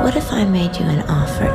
What if I made you an offer?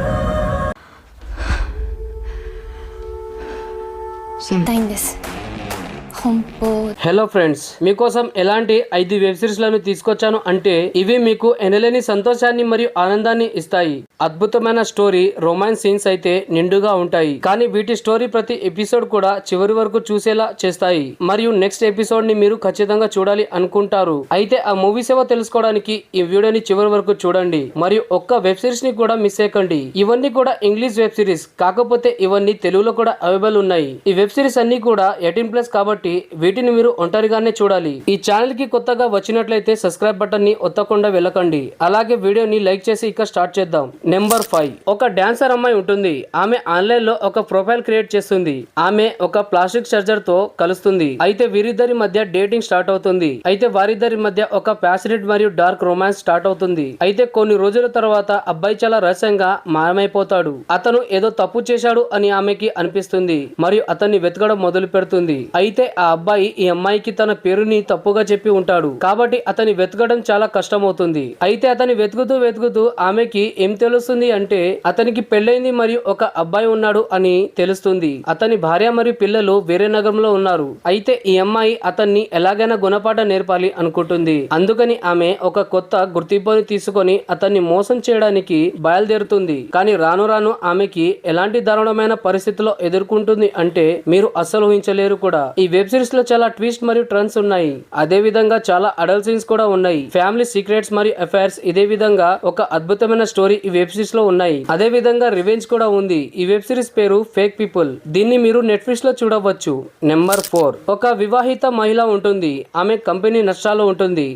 Hello friends, మీకోసం ఎలాంటి 5 web series లను తీసుకొచ్చాను అంటే ఇవి మీకు ఎనలేని సంతోషాన్ని మరియు ఆనందాన్ని ఇస్తాయి. అద్భుతమైన స్టోరీ, రొమాన్స్ సీన్స్ అయితే నిండుగా ఉంటాయి. కానీ వీటి స్టోరీ ప్రతి ఎపిసోడ్ కూడా చివరి వరకు చూసేలా చేస్తాయి. మరియు నెక్స్ట్ ఎపిసోడ్ ని మీరు ఖచ్చితంగా చూడాలి అనుకుంటారు. అయితే ఆ మూవీస్ ఏవో తెలుసుకోవడానికి ఈ వీడియోని చివరి వరకు చూడండి. మరియు ఒక్క వెబ్ సిరీస్ ని కూడా మిస్ అయ్యకండి. ఇవన్నీ కూడా ఇంగ్లీష్ వెబ్ సిరీస్, కాకపోతే ఇవన్నీ తెలుగులో కూడా అవైలబుల్ ఉన్నాయి. ఈ వెబ్ సిరీస్ అన్ని కూడా 18+ కాబట్టి వీటిని మీరు ఒంటరిగానే చూడాలి. ఈ ఛానల్ కి కొత్తగా వచ్చినట్లయితే సబ్స్క్రైబ్ బటన్ ని ఒత్తకుండా వెళ్ళకండి. అలాగే వీడియోని లైక్ చేసి ఇక స్టార్ట్ చేద్దాం. నెంబర్ 5. ఒక డాన్సర్ అమ్మాయి ఉంటుంది. ఆమె ఆన్లైన్ లో ఒక ప్రొఫైల్ క్రియేట్ చేస్తుంది. ఆమె ఒక ప్లాస్టిక్ సర్జర్ తో కలుస్తుంది. అయితే వీరిద్దరి మధ్య డేటింగ్ స్టార్ట్ అవుతుంది. అయితే వారిద్దరి మధ్య ఒక ప్యాషనేట్ మరియు డార్క్ రొమాన్స్ స్టార్ట్ అవుతుంది. అయితే కొన్ని రోజుల తర్వాత అబ్బాయి చాలా రహస్యంగా మాయమైపోతాడు. అతను ఏదో తప్పు చేశాడు అని ఆమెకి అనిపిస్తుంది మరియు అతన్ని వెతకడం మొదలు పెడుతుంది. అయితే ఆ అబ్బాయి ఈ అమ్మాయికి తన పేరుని తప్పుగా చెప్పి ఉంటాడు. కాబట్టి అతని వెతకడం చాలా కష్టం అవుతుంది. అయితే అతని వెతుకుతూ ఆమెకి ఏం తెలుస్తుంది అంటే అతనికి పెళ్ళైంది మరియు ఒక అబ్బాయి ఉన్నాడు అని తెలుస్తుంది. అతని భార్య మరియు పిల్లలు వేరే నగరంలో ఉన్నారు. అయితే ఈ అమ్మాయి అతన్ని ఎలాగైనా గుణపాఠం నేర్పాలి అనుకుంటుంది. అందుకని ఆమె ఒక కొత్త గుర్తింపుని తీసుకొని అతన్ని మోసం చేయడానికి బయలుదేరుతుంది. కానీ రాను రాను ఆమెకి ఎలాంటి దారుణమైన పరిస్థితుల్లో ఎదుర్కొంటుంది అంటే మీరు అస్సలు ఊహించలేరు కూడా. ఈ వెబ్ సిరీస్ లో చాలా ట్విస్ట్ మరియు టర్న్స్ ఉన్నాయి. అదే విధంగా చాలా అడల్ట్ సీన్స్ కూడా ఉన్నాయి. ఫ్యామిలీ సీక్రెట్స్ మరియు అఫైర్స్, ఇదే విధంగా ఒక అద్భుతమైన స్టోరీ ఈ వెబ్ సిరీస్ లో ఉన్నాయి. అదే విధంగా రివెంజ్ కూడా ఉంది. ఈ వెబ్ సిరీస్ పేరు ఫేక్ పీపుల్. దీన్ని మీరు నెట్ఫ్లిక్స్ లో చూడవచ్చు. నెంబర్ 4. ఒక వివాహిత మహిళ ఉంటుంది. ఆమె కంపెనీ నష్టాల్లో ఉంటుంది.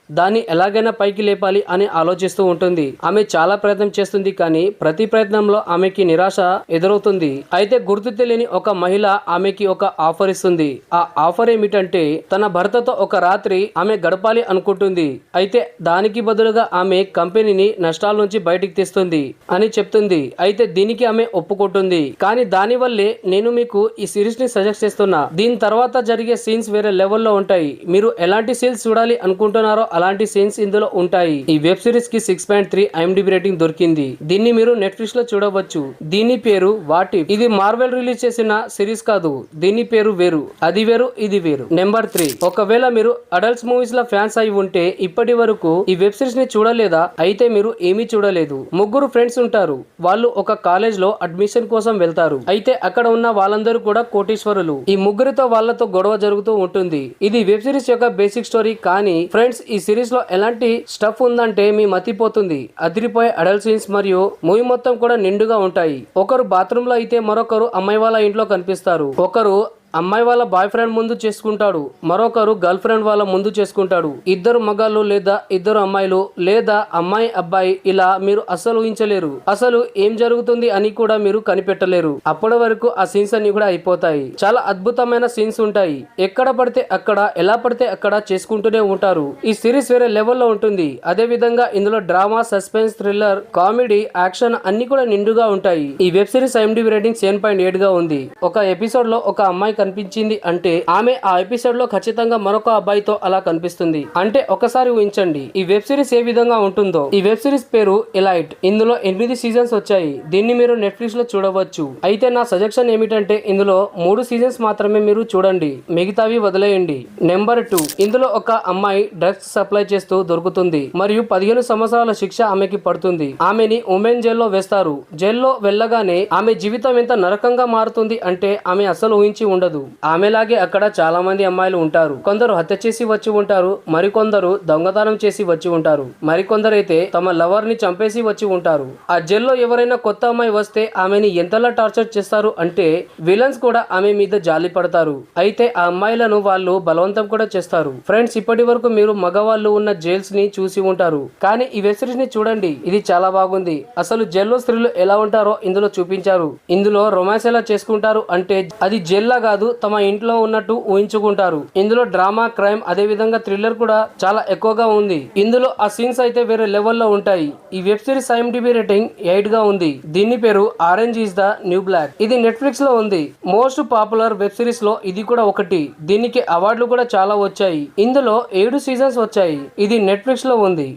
దాన్ని ఎలాగైనా పైకి లేపాలి అని ఆలోచిస్తూ ఉంటుంది. ఆమె చాలా ప్రయత్నం చేస్తుంది, కానీ ప్రతి ప్రయత్నంలో ఆమెకి నిరాశ ఎదురవుతుంది. అయితే గుర్తు తెలియని ఒక మహిళ ఆమెకి ఒక ఆఫర్ ఇస్తుంది. ఆ ఆఫర్ ఏమిటంటే తన భర్తతో ఒక రాత్రి ఆమె గడపాలి అనుకుంటుంది. అయితే దానికి బదులుగా ఆమె కంపెనీని నష్టాల నుంచి బయటికి తీస్తుంది అని చెప్తుంది. అయితే దీనికి ఆమె ఒప్పుకుంటుంది. కానీ దాని వల్లే నేను మీకు ఈ సిరీస్ ని సజెస్ట్ చేస్తున్నా. దీని తర్వాత జరిగే సీన్స్ వేరే లెవెల్లో ఉంటాయి. మీరు ఎలాంటి సీన్స్ చూడాలి అనుకుంటున్నారో అలాంటి సీన్స్ ఇందులో ఉంటాయి. ఈ వెబ్ సిరీస్ కి 6.3 IMDb రేటింగ్ దొరికింది. దీన్ని మీరు నెట్ఫ్లిక్స్ లో చూడవచ్చు. దీని పేరు వాట్ ఇఫ్. ఇది మార్వెల్ రిలీజ్ చేసిన సిరీస్ కాదు. దీని పేరు వేరు. అది వేరు, ఇది వేరు. నెంబర్ 3. ఒకవేళ మీరు అడల్ట్స్ మూవీస్ లో ఫ్యాన్స్ అయి ఉంటే ఇప్పటి వరకు ఈ వెబ్ సిరీస్ ని చూడలేదా? అయితే మీరు ఏమీ చూడలేదు. ముగ్గురు ఫ్రెండ్స్ ఉంటారు. వాళ్ళు ఒక కాలేజ్ లో అడ్మిషన్ కోసం వెళ్తారు. అయితే అక్కడ ఉన్న వాళ్ళందరూ కూడా కోటీశ్వరులు. ఈ ముగ్గురితో వాళ్ళతో గొడవ జరుగుతూ ఉంటుంది. ఇది వెబ్ సిరీస్ యొక్క బేసిక్ స్టోరీ. కానీ ఫ్రెండ్స్, ఈ సిరీస్ లో ఎలాంటి స్టఫ్ ఉందంటే మీ మతిపోతుంది. అదిరిపోయే అడల్ట్ సీన్స్ మరియు మూవీ మొత్తం కూడా నిండుగా ఉంటాయి. ఒకరు బాత్రూమ్ లో అయితే మరొకరు అమ్మాయి వాళ్ళ ఇంట్లో కనిపిస్తారు. ఒకరు అమ్మాయి వాళ్ళ బాయ్ ఫ్రెండ్ ముందు చేసుకుంటాడు. మరొకరు గర్ల్ ఫ్రెండ్ వాళ్ళ ముందు చేసుకుంటాడు. ఇద్దరు మగాళ్ళు లేదా ఇద్దరు అమ్మాయిలు లేదా అమ్మాయి అబ్బాయి, ఇలా మీరు అస్సలు ఊహించలేరు. అసలు ఏం జరుగుతుంది అని కూడా మీరు కనిపెట్టలేరు. అప్పటి వరకు ఆ సీన్స్ అన్ని కూడా అయిపోతాయి. చాలా అద్భుతమైన సీన్స్ ఉంటాయి. ఎక్కడ పడితే అక్కడ, ఎలా పడితే అక్కడ చేసుకుంటూనే ఉంటారు. ఈ సిరీస్ వేరే లెవెల్లో ఉంటుంది. అదే విధంగా ఇందులో drama, suspense, thriller, comedy, action అన్ని కూడా నిండుగా ఉంటాయి. ఈ వెబ్ సిరీస్ IMDb రేటింగ్ 7.8 గా ఉంది. ఒక ఎపిసోడ్ లో ఒక అమ్మాయి కనిపించింది అంటే ఆమె ఆ ఎపిసోడ్ లో ఖచ్చితంగా మరొక అబ్బాయితో అలా కనిపిస్తుంది. అంటే ఒకసారి ఊహించండి ఈ వెబ్ సిరీస్ ఏ విధంగా ఉంటుందో. ఈ వెబ్ సిరీస్ పేరు ఎలైట్. ఇందులో 8 సీజన్స్ వచ్చాయి. దీన్ని మీరు నెట్ఫ్లిక్స్ లో చూడవచ్చు. అయితే నా సజెషన్ ఏమిటంటే ఇందులో 3 సీజన్స్ మాత్రమే మీరు చూడండి, మిగతావి వదిలేయండి. నెంబర్ 2. ఇందులో ఒక అమ్మాయి డ్రగ్స్ సప్లై చేస్తూ దొరుకుతుంది మరియు 15 సంవత్సరాల శిక్ష ఆమెకి పడుతుంది. ఆమెని ఉమెన్ జైల్లో వేస్తారు. జైల్లో వెళ్ళగానే ఆమె జీవితం ఎంత నరకంగా మారుతుంది అంటే ఆమె అసలు ఊహించి ఉండదు. ఆమెలాగే అక్కడ చాలా మంది అమ్మాయిలు ఉంటారు. కొందరు హత్య చేసి వచ్చి ఉంటారు, మరికొందరు దొంగతనం చేసి వచ్చి ఉంటారు, మరికొందరైతే తమ లవర్ ని చంపేసి వచ్చి ఉంటారు. ఆ జైల్లో ఎవరైనా కొత్త అమ్మాయి వస్తే ఆమెని ఎంతలా టార్చర్ చేస్తారు అంటే విలన్స్ కూడా ఆమె మీద జాలి పడతారు. అయితే ఆ అమ్మాయిలను వాళ్ళు బలవంతం కూడా చేస్తారు. ఫ్రెండ్స్, ఇప్పటి వరకు మీరు మగవాళ్ళు ఉన్న జైల్స్ ని చూసి ఉంటారు, కానీ ఈ వెబ్ సిరీస్ ని చూడండి. ఇది చాలా బాగుంది. అసలు జైల్లో స్త్రీలు ఎలా ఉంటారో ఇందులో చూపించారు. ఇందులో రొమాన్స్ ఎలా చేసుకుంటారు అంటే అది జైల్లా కాదు, తమ ఇంట్లో ఉన్నట్టు ఊహించుకుంటారు. ఇందులో డ్రామా, క్రైమ్, అదే విధంగా థ్రిల్లర్ కూడా చాలా ఎక్కువగా ఉంది. ఇందులో ఆ సీన్స్ అయితే వేరే లెవెల్లో ఉంటాయి. ఈ వెబ్ సిరీస్ IMDb రేటింగ్ 8 గా ఉంది. దీని పేరు orange is the new black. ఇది నెట్ఫ్లిక్స్ లో ఉంది. మోస్ట్ పాపులర్ వెబ్ సిరీస్ లో ఇది కూడా ఒకటి. దీనికి అవార్డులు కూడా చాలా వచ్చాయి. ఇందులో 7 సీజన్స్ వచ్చాయి. ఇది నెట్ఫ్లిక్స్ లో ఉంది.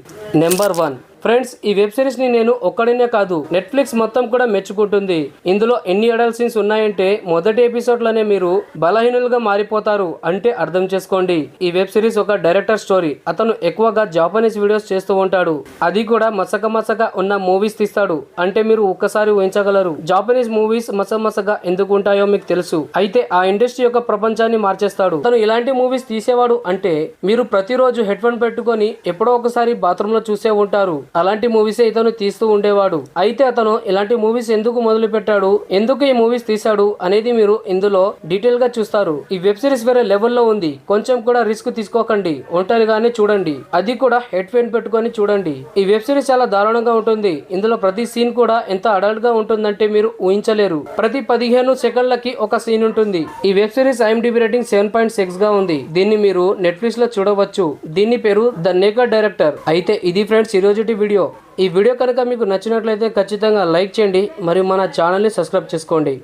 నెంబర్ 1. ఫ్రెండ్స్, ఈ వెబ్ సిరీస్ ని నేను ఒక్కడనే కాదు, నెట్ఫ్లిక్స్ మొత్తం కూడా మెచ్చుకుంటుంది. ఇందులో ఎన్ని అడల్ట్ సీన్స్ ఉన్నాయంటే మొదటి ఎపిసోడ్ లోనే మీరు బలహీనులుగా మారిపోతారు అంటే అర్థం చేసుకోండి. ఈ వెబ్ సిరీస్ ఒక డైరెక్టర్ స్టోరీ. అతను ఎక్కువగా జాపనీస్ వీడియోస్ చేస్తూ ఉంటాడు. అది కూడా మసక ఉన్న మూవీస్ తీస్తాడు. అంటే మీరు ఒక్కసారి ఊహించగలరు జాపనీస్ మూవీస్ మసగా ఎందుకు ఉంటాయో మీకు తెలుసు. అయితే ఆ ఇండస్ట్రీ యొక్క ప్రపంచాన్ని మార్చేస్తాడు. తను ఇలాంటి మూవీస్ తీసేవాడు అంటే మీరు ప్రతిరోజు హెడ్ ఫోన్ పెట్టుకొని ఎప్పుడో ఒకసారి బాత్రూమ్ లో చూసే ఉంటారు. అలాంటి మూవీసే ఇతను తీస్తూ ఉండేవాడు. అయితే అతను ఇలాంటి మూవీస్ ఎందుకు మొదలు పెట్టాడు, ఎందుకు ఈ మూవీస్ తీశాడు అనేది మీరు ఇందులో డీటెయిల్ గా చూస్తారు. ఈ వెబ్ సిరీస్ వేరే లెవెల్లో ఉంది. కొంచెం కూడా రిస్క్ తీసుకోకండి, ఒంటరిగానే చూడండి. అది కూడా హెడ్ ఫోన్ పెట్టుకొని చూడండి. ఈ వెబ్ సిరీస్ చాలా దారుణంగా ఉంటుంది. ఇందులో ప్రతి సీన్ కూడా ఎంత అడల్ట్ గా ఉంటుందంటే మీరు ఊహించలేరు. ప్రతి 15 సెకండ్లకి ఒక సీన్ ఉంటుంది. ఈ వెబ్ సిరీస్ IMDb రేటింగ్ 7.6 గా ఉంది. దీన్ని మీరు నెట్ఫ్లిక్స్ లో చూడవచ్చు. దీని పేరు ద నేకెడ్ డైరెక్టర్. అయితే ఇది ఫ్రెండ్స్ ఈ రోజుటి వీడియో. ఈ వీడియో కనుక మీకు నచ్చినట్లయితే ఖచ్చితంగా లైక్ చేయండి మరియు మన ఛానల్ని సబ్స్క్రైబ్ చేసుకోండి.